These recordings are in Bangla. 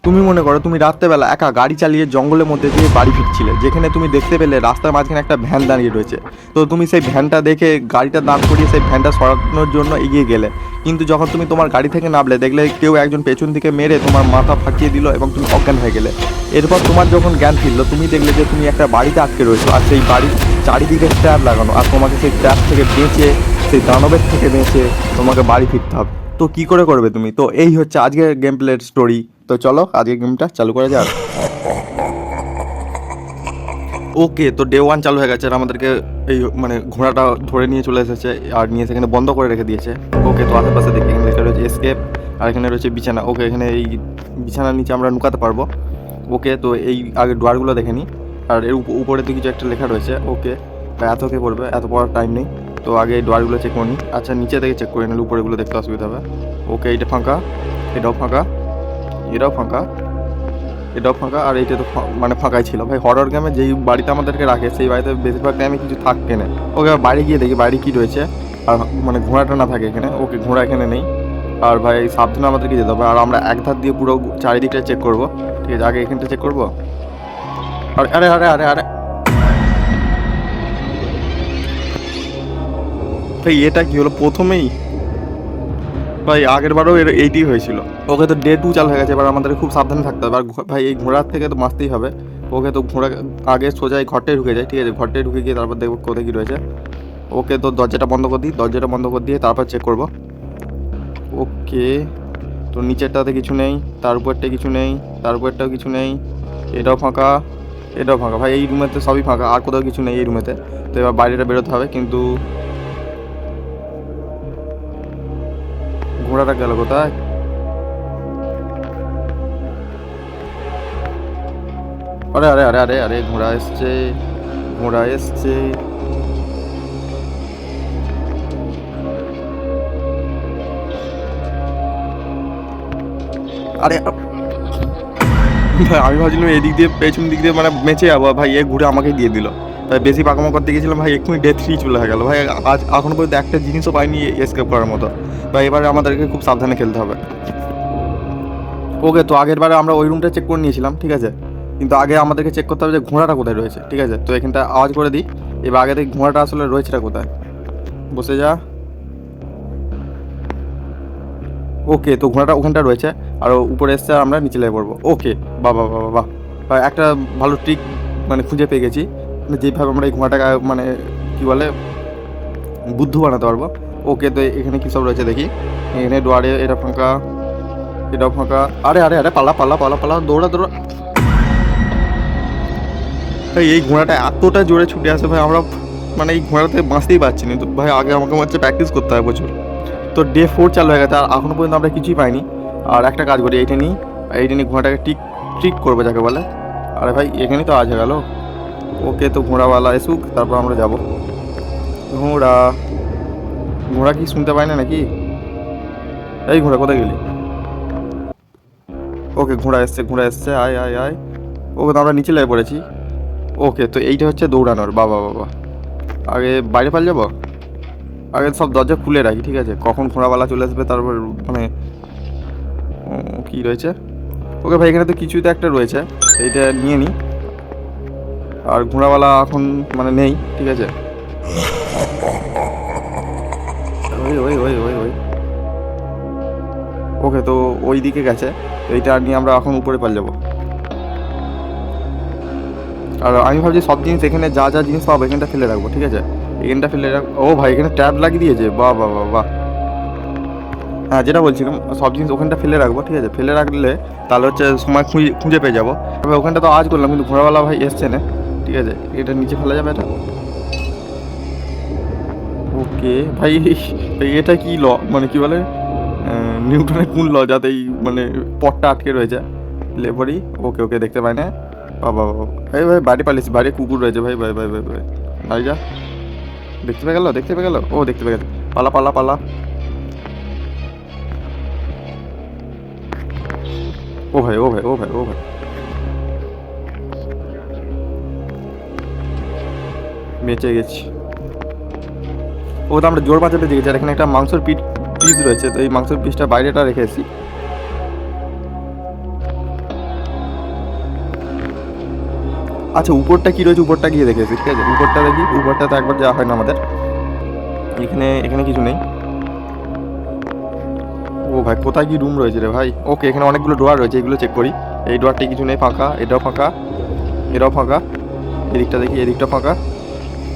তুমি মনে করো তুমি রাত্রেবেলা একা গাড়ি চালিয়ে জঙ্গলের মধ্যে দিয়ে বাড়ি ফিরছিলে, যেখানে তুমি দেখতে পেলে রাস্তার মাঝখানে একটা ভ্যান দাঁড়িয়ে রয়েছে। তো তুমি সেই ভ্যানটা দেখে গাড়িটা দাঁড় করিয়ে সেই ভ্যানটা সরানোর জন্য এগিয়ে গেলে, কিন্তু যখন তুমি তোমার গাড়ি থেকে নামলে দেখলে কেউ একজন পেছন থেকে মেরে তোমার মাথা ফাটিয়ে দিল এবং তুমি অজ্ঞান হয়ে গেলে। এরপর তোমার যখন জ্ঞান ফিরলো তুমি দেখলে যে তুমি একটা বাড়িতে আটকে রয়েছো, আর সেই বাড়ির চারিদিকে ট্র্যাপ লাগানো, আর তোমাকে সেই ট্র্যাপ থেকে বেঁচে, সেই দানবের থেকে বেঁচে তোমাকে বাড়ি ফিরতে হবে। তো কি করে করবে তুমি? তো এই হচ্ছে আজকের গেম প্লের স্টোরি। তো চলো আজকের গেমটা চালু করা যাক। ওকে, তো ডে 1 চালু হয়ে গেছে আর আমাদেরকে এই মানে ঘোড়াটা ধরে নিয়ে চলে এসেছে আর নিয়ে সেখানে বন্ধ করে রেখে দিয়েছে। ওকে, তো আশেপাশে দেখি এখানে লেখা রয়েছে এসকেপ, আর এখানে রয়েছে বিছানা। ওকে, এখানে এই বিছানার নিচে আমরা লুকাতে পারবো। ওকে, তো এই আগে ডোয়ারগুলো দেখে নিই। আর এর উপরে তো কিছু একটা লেখা রয়েছে। ওকে, এত কে পড়বে, এত পড়ার টাইম নেই। তো আগে এই ডোয়ারগুলো চেক করে নিই। আচ্ছা, নিচে থেকে চেক করে নিলে উপরেগুলো দেখতে অসুবিধা হবে। ওকে, এইটা ফাঁকা, এটাও ফাঁকা, এটাও ফাঁকা, এটাও ফাঁকা, আর এইটা তো মানে ফাঁকাই ছিল। ভাই হরর গেমে যেই বাড়িতে আমাদেরকে রাখে সেই বাড়িতে বেশিরভাগ টাইমে কিছু থাকবে না। ওকে, বাইরে গিয়ে দেখি বাইরে কী রয়েছে। আর মানে ঘোড়াটা না থাকে এখানে। ওকে, ঘোড়া এখানে নেই। আর ভাই সাবধানে আমাদেরকে যেতে হবে, আর আমরা এক ধার দিয়ে পুরো চারিদিকটা চেক করবো। ঠিক আছে, আগে এখানটা চেক করবো। আরে আরে আরে আরে আরে ভাই এটা কি হলো প্রথমেই? ভাই আগের বারও এইটি হয়েছিল। ওকে, তো ডে 2 চালু হয়ে গেছে, এবার আমাদের খুব সাবধানে থাকতে হবে। আর ভাই এই ঘোড়ার থেকে তো বাঁচতেই হবে। ওকে, তো ঘোড়া আগে সোজা এই ঘরটায় ঢুকে যায়। ঠিক আছে, ঘরটায় ঢুকে গিয়ে তারপর দেখবো কোথায় কী রয়েছে। ওকে, তো দরজাটা বন্ধ করে দিই, দরজাটা বন্ধ করে দিয়ে তারপর চেক করব। ওকে, তো নিচেরটাতে কিছু নেই, তার উপরটা কিছু নেই, তার উপরটাও কিছু নেই, এটাও ফাঁকা, এটাও ফাঁকা। ভাই এই রুমেতে সবই ফাঁকা, আর কোথাও কিছু নেই এই রুমেতে। তো এবার বাইরেটা বেরোতে হবে, কিন্তু ঘোড়াটা গেল কোথায়? আরে আরে আরে আরে আরে ঘোড়া এসছে, ঘোড়া এসছে। আরে ভাই আমি ভাবছিলাম এদিক দিয়ে পেছন দিক দিয়ে মানে বেঁচে যাবো, ভাই এ ঘুরে আমাকে দিয়ে দিল। ভাই বেশি পাকামো করতে গেছিলাম ভাই, এক্ষুনি ডে 3 চলে হয়ে গেল। ভাই আজ এখনো পর্যন্ত একটা জিনিসও পাইনি এসকেপ করার মতো। ভাই এবারে আমাদেরকে খুব সাবধানে খেলতে হবে। ওকে, তো আগের বারে আমরা ওই রুমটা চেক করে নিয়েছিলাম। ঠিক আছে, কিন্তু আগে আমাদেরকে চেক করতে হবে যে ঘোড়াটা কোথায় রয়েছে। ঠিক আছে, তো এখানটা আওয়াজ করে দিই। এবার আগে থেকে ঘোড়াটা আসলে রয়েছেটা কোথায়? বসে যা। ওকে, তো ঘোড়াটা ওখানটা রয়েছে, আর উপরে এসছে, আর আমরা নিচে লেগে পড়বো। ওকে, বাহ বাহ বাহ বাহ, একটা ভালো ট্রিক মানে খুঁজে পেয়ে গেছি, যেভাবে আমরা এই ঘোড়াটাকে মানে কী বলে বুদ্ধ বানাতে পারবো। ওকে, তো এখানে কী সব রয়েছে দেখি। এখানে ডোয়ারে এটা ফাঁকা, এটাও ফাঁকা। আরে আরে আরে পালা পালা পালা পালা, দৌড়া দৌড়া। ভাই এই ঘোড়াটা এতটা জোরে ছুটে আসে ভাই, আমরা মানে এই ঘোড়াতে বাঁচতেই পারছি না। তো ভাই আগে আমাকে মনে হচ্ছে প্র্যাকটিস করতে হবে প্রচুর। তো ডে 4 চালু হয়ে গেছে, আর এখনও পর্যন্ত আমরা কিছুই পাইনি। আর একটা কাজ করি, এইটা নিই, এইটা নিয়ে ঘোড়াটাকে ট্রিক করবো যাকে বলে। আরে ভাই এখানেই তো আজ গেল। ওকে, তো ঘোড়াওয়ালা এসুক, তারপর আমরা যাব। ঘোড়া, ঘোড়া কি শুনতে পাই না নাকি? এই ঘোড়া কোথায় গেলি? ওকে, ঘোড়া এসছে, ঘোড়া এসছে, আয় আয় আয়। ওকে, তো আমরা নিচে লেগে পড়েছি। ওকে, তো এইটা হচ্ছে দৌড়ানোর। বাবা বাবা, আগে বাইরে পাল যাবো। আগে সব দরজা খুলে রাখি। ঠিক আছে, কখন ঘোড়াওয়ালা চলে আসবে তারপর মানে কী রয়েছে। ওকে ভাই, এখানে তো কিছুই তো একটা রয়েছে, এইটা নিয়ে নিই। আর ঘোড়াওয়ালা এখন মানে নেই। ঠিক আছে, ওই ওই ওই ওই ওই ওকে, তো ওই দিকে গেছে। তো এইটা নিয়ে আমরা এখন উপরে পাল যাবো। আর আমি ভাবছি সব জিনিস এখানে যা যা জিনিস পাবো এখানটা ফেলে রাখবো। ঠিক আছে, এখানটা ফেলে রাখবো। ও ভাই, এখানে ট্যাব লাগিয়ে দিয়েছে, বাহ বাহ বাহ বাহ। হ্যাঁ, যেটা বলছিলাম সব জিনিস ওখানটা ফেলে রাখবো। ঠিক আছে, ফেলে রাখলে তাহলে হচ্ছে সময় খুঁজে পেয়ে যাবো। তবে ওখানটা তো আজ করলাম, কিন্তু ঘোড়াওয়ালা ভাই এসছে না। ঠিক আছে, এটা নিচে ফেলা যাবে এটা। ওকে ভাই, এটা কি ল মানে কি বলে নিউটনের কোন ল যাতে এই মানে পথটা আটকে রয়েছে লেবরি। ওকে ওকে, দেখতে পাই না। বাবা বাবা, এই ভাই বাড়ি পালিয়েছি, বাড়ি কুকুর রয়েছে। ভাই ভাই ভাই ভাই ভাই, বাড়ি যা। দেখতে পেয়ে গেল, দেখতে পেয়ে গেল, ও দেখতে পেয়ে গেছে। পালা পালা পালা। ও ভাই ও ভাই ও ভাই ও ভাই, বেঁচে গেছি। ও তো আমরা জোর বাঁচাতে দেখেছি। আর এখানে একটা মাংসের পিস রয়েছে, তো এই মাংসের পিসটা বাইরেটা রেখে এসেছি। আচ্ছা উপরটা কী রয়েছে, উপরটা গিয়ে দেখেছি, ঠিক আছে উপরটা দেখি। উপরটা তো একবার যাওয়া হয় না আমাদের। এখানে এখানে কিছু নেই। ও ভাই কোথায় কি রুম রয়েছে রে ভাই? ওকে এখানে অনেকগুলো ডোয়ার রয়েছে, এগুলো চেক করি। এই ডোয়ারটাই কিছু নেই, ফাঁকা। এটাও ফাঁকা, এটাও ফাঁকা। এদিকটা দেখি, এদিকটা ফাঁকা।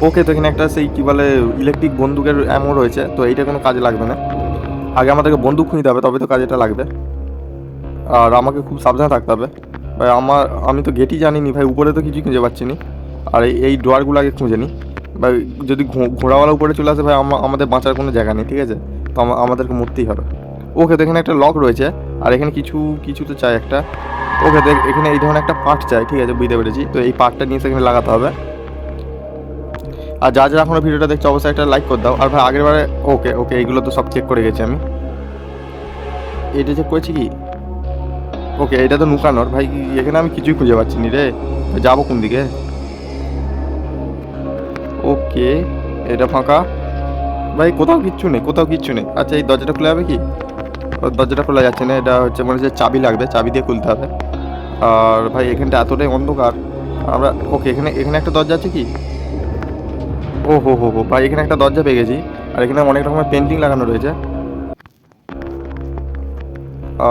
ওকে তো এখানে একটা সেই কী বলে ইলেকট্রিক বন্দুকের অ্যামো রয়েছে, তো এইটা কোনো কাজে লাগবে না। আগে আমাদেরকে বন্দুক খুঁজতে হবে, তবে তো কাজেটা লাগবে। আর আমাকে খুব সাবধানে থাকতে হবে ভাই। আমি তো গেটই জানিনি ভাই, উপরে তো কিছুই খুঁজে পাচ্ছি নি। আর এই ডোয়ারগুলো আগে খুঁজে নিই ভাই। যদি ঘোড়াওয়ালা উপরে চলে আসে ভাই, আমাদের বাঁচার কোনো জায়গা নেই, ঠিক আছে? তো আমাদেরকে মরতেই হবে। ওকে তো এখানে একটা লক রয়েছে, আর এখানে কিছু কিছু তো চাই একটা। ওকে তো এখানে এই ধরনের একটা পার্ট চাই, ঠিক আছে বুঝতে পেরেছি। তো এই পার্টটা নিয়ে সেখানে লাগাতে হবে। আর যা যা এখনও ভিডিওটা দেখছো অবশ্যই একটা লাইক করে দাও। আর ভাই আগের বারে ওকে ওকে এইগুলো তো সব চেক করে গেছি আমি। এটা চেক করেছি কি? ওকে এটা তো নুকানোর ভাই। এখানে আমি কিছুই খুঁজে পাচ্ছি নি রে, যাবো কোন দিকে? ওকে এটা ফাঁকা ভাই, কোথাও কিচ্ছু নেই, কোথাও কিচ্ছু নেই। আচ্ছা এই দরজাটা খুলে যাবে কি? দরজাটা খোলা যাচ্ছে না, এটা হচ্ছে মনে হচ্ছে চাবি লাগবে, চাবি দিয়ে খুলতে হবে। আর ভাই এখানটা এতটাই অন্ধকার আমরা। ওকে এখানে এখানে একটা দরজা আছে কি? ও হো হো হো ভাই এখানে একটা দরজা পেয়ে গেছি। আর এখানে অনেক রকমের পেন্টিং লাগানো রয়েছে।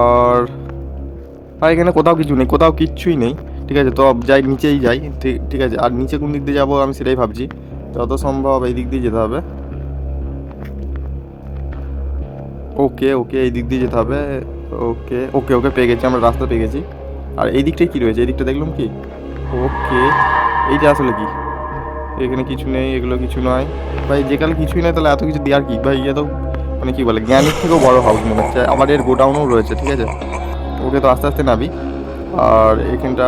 আর ভাই এখানে কোথাও কিছু নেই, কোথাও কিচ্ছুই নেই, ঠিক আছে। তো যাই নিচেই যাই, ঠিক ঠিক আছে। আর নিচে কোন দিক দিয়ে যাবো আমি সেটাই ভাবছি। যত সম্ভব এই দিক দিয়ে যেতে হবে। ওকে ওকে এই দিক দিয়ে যেতে হবে। ওকে ওকে ওকে পেয়ে গেছি, আমরা রাস্তা পেয়ে গেছি। আর এই দিকটাই কী রয়েছে, এই দিকটা দেখলাম কি? ওকে এইটা আসলে কি? এখানে কিছু নেই, এগুলো কিছু নয় ভাই। যেখানে কিছুই নয় তাহলে এত কিছু দেওয়ার কি ভাই? ইয়ে তো মানে কী বলে জ্ঞানের থেকেও বড় হাউস মনে হচ্ছে। আবার এর গোডাউনও রয়েছে, ঠিক আছে। ওকে তো আস্তে আস্তে নাবি। আর এখানটা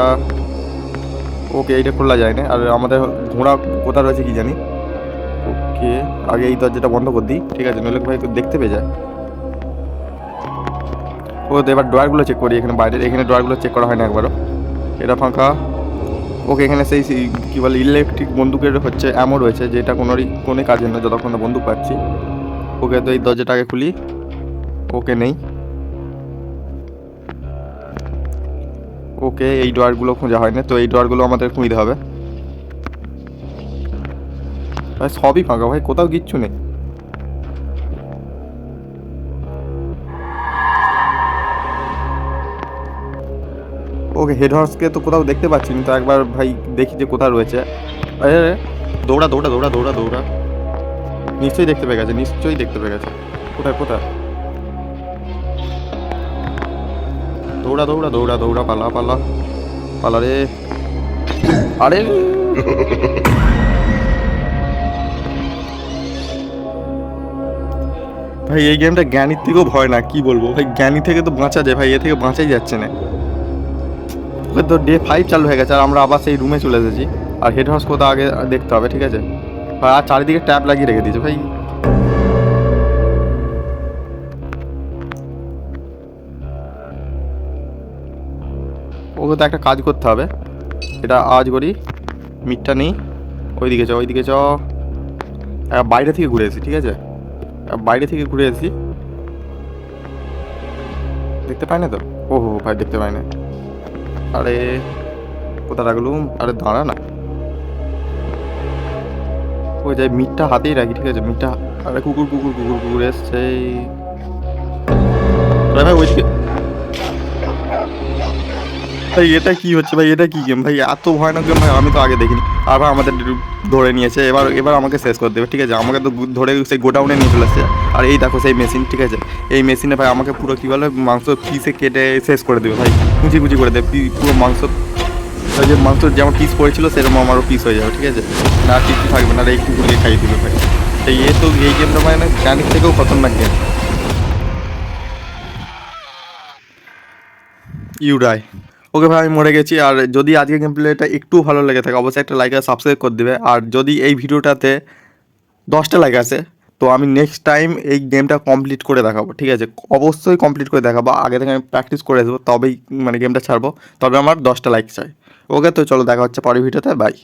ওকে এইটা খোলা যায় না। আর আমাদের ঘোড়া কোথা রয়েছে কি জানি। ওকে আগে এই দরজাটা বন্ধ করে দিই, ঠিক আছে, নইলে ভাই দেখতে পেয়ে যায়। ও তো এবার ড্রয়ারগুলো চেক করি। এখানে বাইরের এখানে ড্রয়ারগুলো চেক করা হয় না একবারও। এটা ফাঁকা। ওকে এখানে সেই কী বলে ইলেকট্রিক বন্দুকের হচ্ছে অ্যামো রয়েছে, যেটা কোনো কাজের না যতক্ষণ না বন্দুক পাচ্ছি। ওকে তো এই দরজাটা আগে খুলি। ওকে নেই। ওকে এই ড্রয়ারগুলো খোঁজা হয় না, তো এই ড্রয়ারগুলো আমাদের খুঁজতে হবে ভাই। সবই ফাঁকা ভাই, কোথাও কিচ্ছু নেই। ওকে হেড হর্সকে তো কোথাও দেখতে পাচ্ছি না, তো একবার ভাই দেখি যে কোথায় রয়েছে। আরে দৌড়া দৌড়া দৌড়া দৌড়া দৌড়া। নিশ্চয়ই দেখতে পেয়ে গেছে, নিশ্চয়ই দেখতে পেয়ে গেছে। কোথায় কোথায়? দৌড়া দৌড়া দৌড়া দৌড়া, পালা পালা পালা রে। আরে ভাই এই গেমটা জ্ঞানীর থেকেও ভয় না, কি বলবো ভাই। জ্ঞানী থেকে তো বাঁচা যায় ভাই, এ থেকে বাঁচাই যাচ্ছে না। ওকে তো ডে 5 চালু হয়ে গেছে, আর আমরা আবার সেই রুমে চলে এসেছি। আর হেড হাউস কোথাও আগে দেখতে হবে, ঠিক আছে। আর চারিদিকে ট্যাপ লাগিয়ে রেখে দিয়েছে ভাই। ওকে তো একটা কাজ করতে হবে, এটা আওয়াজ করি। মিটটা নেই, ওইদিকে চ ওইদিকে চ। বাইরে থেকে ঘুরে এসি, ঠিক আছে, বাইরে থেকে ঘুরে এসি। দেখতে পাই না তো? ও হো ভাই দেখতে পাই না। আরে কোথায় রাখলুম? আরে দাঁড়া না, ওই যাই মিটটা হাতেই রাখি, ঠিক আছে মিটটা। আরে কুকুর কুকুর কুকুর কুকুর এসছে ভাই ওইদিকে। ভাই এটা কি হচ্ছে ভাই? এটা কি গেম ভাই? এত ভয়ানক গেম ভাই আমি তো আগে দেখিনি। আর ভাই আমাদের ধরে নিয়েছে, এবার এবার আমাকে শেষ করে দেবে, ঠিক আছে। আমাকে তো ধরে সেই গোডাউনে নিয়ে চলে আসছে। আর এই দেখো সেই মেশিন, ঠিক আছে। এই মেশিনে ভাই আমাকে পুরো কী বলে মাংস পিসে কেটে শেষ করে দেবে ভাই। কুচি কুচি করে দেবে পুরো মাংস। ওই যে মাংস যেমন পিস পড়েছিল সেরকম আমারও পিস হয়ে যাবে, ঠিক আছে। না আর কিছু থাকবে না, আর এই কুকুরকে খাইয়ে দিবে ভাই। এই গেমটা মানে জানির থেকেও খতরনাক গেম। ইউরাই। ওকে ভাই আমি মরে গেছি। আর যদি আজকে গেম প্লেটা একটু ভালো লেগে থাকে অবশ্যই একটা লাইক আর সাবস্ক্রাইব করে দেবে। আর যদি এই ভিডিওটাতে 10টা লাইক আসে তো আমি নেক্সট টাইম এই গেমটা কমপ্লিট করে দেখাবো, ঠিক আছে। অবশ্যই কমপ্লিট করে দেখাবো, আগে থেকে আমি প্র্যাকটিস করে দেবো, তবেই মানে গেমটা ছাড়বো। তবে আমার 10টা লাইক চাই। ওকে তো চলো দেখা হচ্ছে পরের ভিডিওতে, বাই।